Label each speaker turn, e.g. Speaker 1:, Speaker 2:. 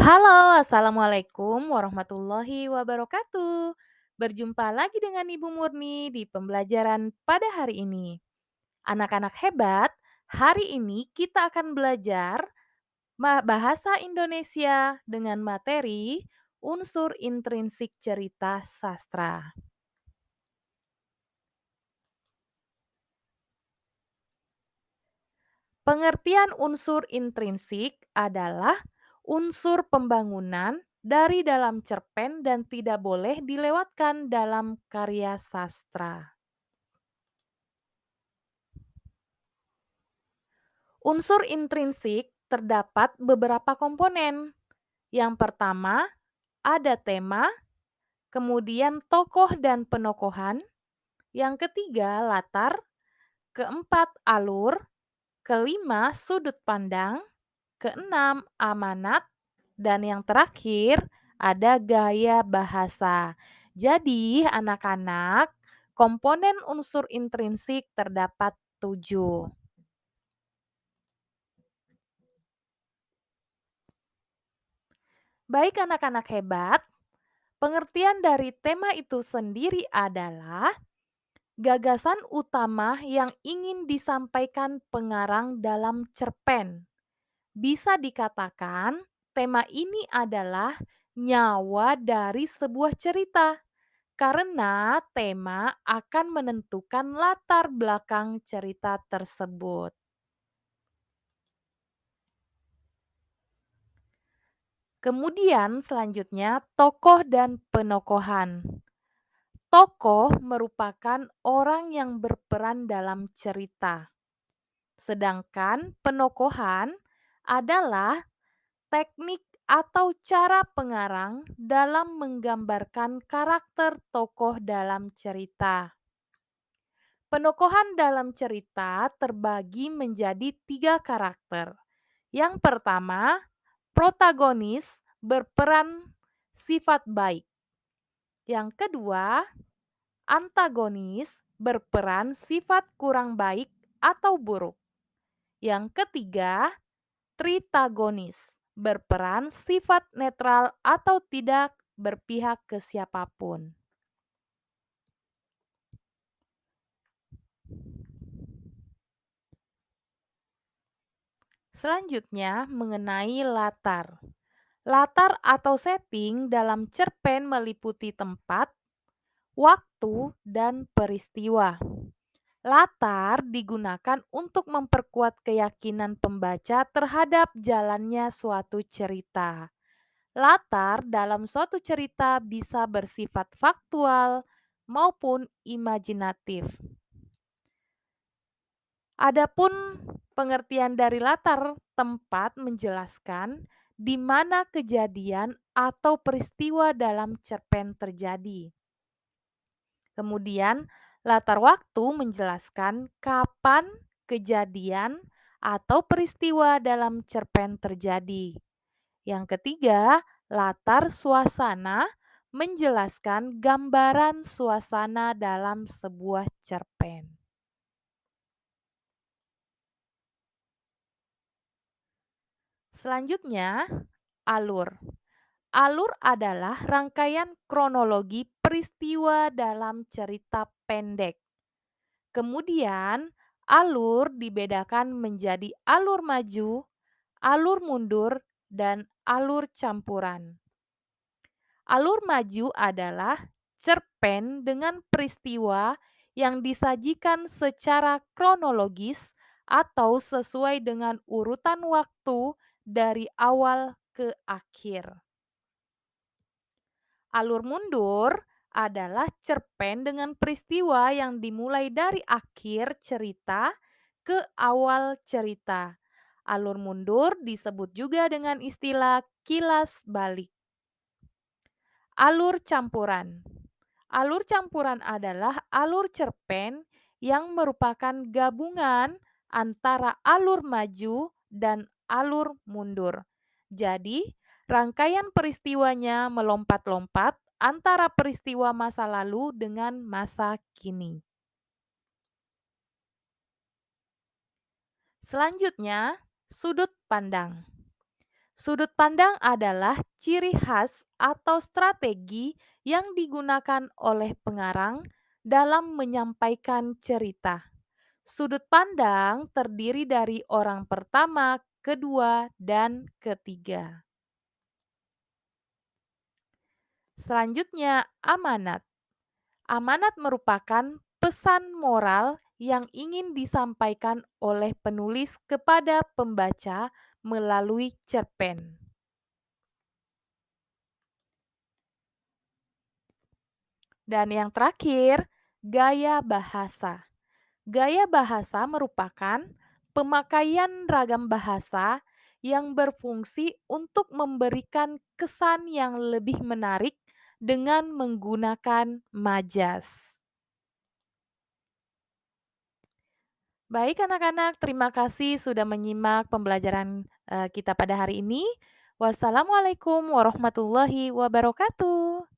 Speaker 1: Halo, assalamualaikum warahmatullahi wabarakatuh. Berjumpa lagi dengan Ibu Murni di pembelajaran pada hari ini. Anak-anak hebat, hari ini kita akan belajar bahasa Indonesia dengan materi unsur intrinsik cerita sastra. Pengertian unsur intrinsik adalah unsur pembangunan dari dalam cerpen dan tidak boleh dilewatkan dalam karya sastra. Unsur intrinsik terdapat beberapa komponen. Yang pertama, ada tema, kemudian tokoh dan penokohan, yang ketiga latar, keempat alur, kelima sudut pandang, keenam amanat, dan yang terakhir ada gaya bahasa. Jadi anak-anak, komponen unsur intrinsik terdapat 7. Baik anak-anak hebat, pengertian dari tema itu sendiri adalah gagasan utama yang ingin disampaikan pengarang dalam cerpen. Bisa dikatakan, tema ini adalah nyawa dari sebuah cerita, karena tema akan menentukan latar belakang cerita tersebut. Kemudian, selanjutnya, tokoh dan penokohan. Tokoh merupakan orang yang berperan dalam cerita, sedangkan penokohan adalah teknik atau cara pengarang dalam menggambarkan karakter tokoh dalam cerita. Penokohan dalam cerita terbagi menjadi 3 karakter. Yang pertama, protagonis berperan sifat baik. Yang kedua, antagonis berperan sifat kurang baik atau buruk. Yang ketiga, tritagonis berperan sifat netral atau tidak berpihak ke siapapun. Selanjutnya, mengenai latar. Latar atau setting dalam cerpen meliputi tempat, waktu, dan peristiwa. Latar digunakan untuk memperkuat keyakinan pembaca terhadap jalannya suatu cerita. Latar dalam suatu cerita bisa bersifat faktual maupun imajinatif. Adapun pengertian dari latar tempat menjelaskan di mana kejadian atau peristiwa dalam cerpen terjadi. Kemudian, latar waktu menjelaskan kapan kejadian atau peristiwa dalam cerpen terjadi. Yang ketiga, latar suasana menjelaskan gambaran suasana dalam sebuah cerpen. Selanjutnya, alur. Alur adalah rangkaian kronologi peristiwa dalam cerita pendek. Kemudian, alur dibedakan menjadi alur maju, alur mundur, dan alur campuran. Alur maju adalah cerpen dengan peristiwa yang disajikan secara kronologis atau sesuai dengan urutan waktu dari awal ke akhir. Alur mundur adalah cerpen dengan peristiwa yang dimulai dari akhir cerita ke awal cerita. Alur mundur disebut juga dengan istilah kilas balik. Alur campuran. Alur campuran adalah alur cerpen yang merupakan gabungan antara alur maju dan alur mundur. Jadi, rangkaian peristiwanya melompat-lompat antara peristiwa masa lalu dengan masa kini. Selanjutnya, sudut pandang. Sudut pandang adalah ciri khas atau strategi yang digunakan oleh pengarang dalam menyampaikan cerita. Sudut pandang terdiri dari orang pertama, kedua, dan ketiga. Selanjutnya, amanat. Amanat merupakan pesan moral yang ingin disampaikan oleh penulis kepada pembaca melalui cerpen. Dan yang terakhir, gaya bahasa. Gaya bahasa merupakan pemakaian ragam bahasa yang berfungsi untuk memberikan kesan yang lebih menarik dengan menggunakan majas. Baik anak-anak, terima kasih sudah menyimak pembelajaran kita pada hari ini. Wassalamualaikum warahmatullahi wabarakatuh.